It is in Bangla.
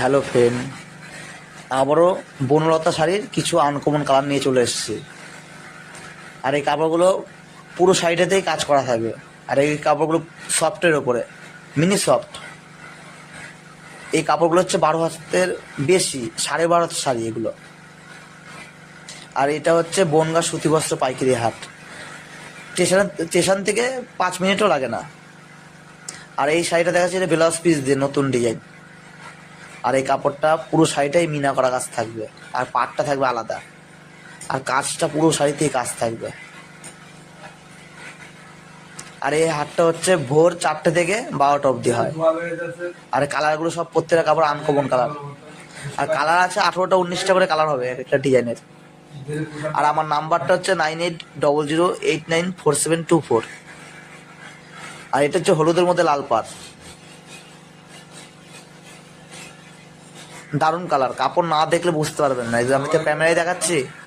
হ্যালো ফ্রেন্ড, আবারও বনলতা শাড়ির কিছু আনকমন কালার নিয়ে চলে এসেছি। আর এই কাপড়গুলো পুরো সাইডেতেই কাজ করা থাকবে। আর এই কাপড়গুলো সফটের ওপরে, মিনি সফট। এই কাপড়গুলো হচ্ছে 12 হাতের বেশি, 12.5 হাত শাড়ি এগুলো। আর এটা হচ্ছে বনগাঁ সুতিবস্ত্র পাইকারি হাট। স্টেশন থেকে 5 মিনিটও লাগে না। আর এই শাড়িটা দেখা যাচ্ছে এটা ব্লাউজ পিস দিয়ে নতুন ডিজাইন। আর এই কাপড়টা পুরো শাড়িটাই মিনা করা কাজ থাকবে, আর পাটটা থাকবে আলাদা, আর কাজটা পুরো শাড়িতেই কাজ থাকবে। আর এই হাটটা হচ্ছে ভোর 4টে থেকে 12টা অবধি হয়। আর কালারগুলো সব প্রত্যেকটা কাপড় আনকমন কালার। আর কালার আছে 18টা 19টা করে কালার হবে এক একটা ডিজাইনের। আর আমার নাম্বারটা হচ্ছে 9800894724। আর এটা হচ্ছে হলুদের মধ্যে লাল পাড়, দারুণ কালার। কাপড় না দেখলে বুঝতে পারবেন না, এই যে আমি তো ক্যামেরায় দেখাচ্ছি।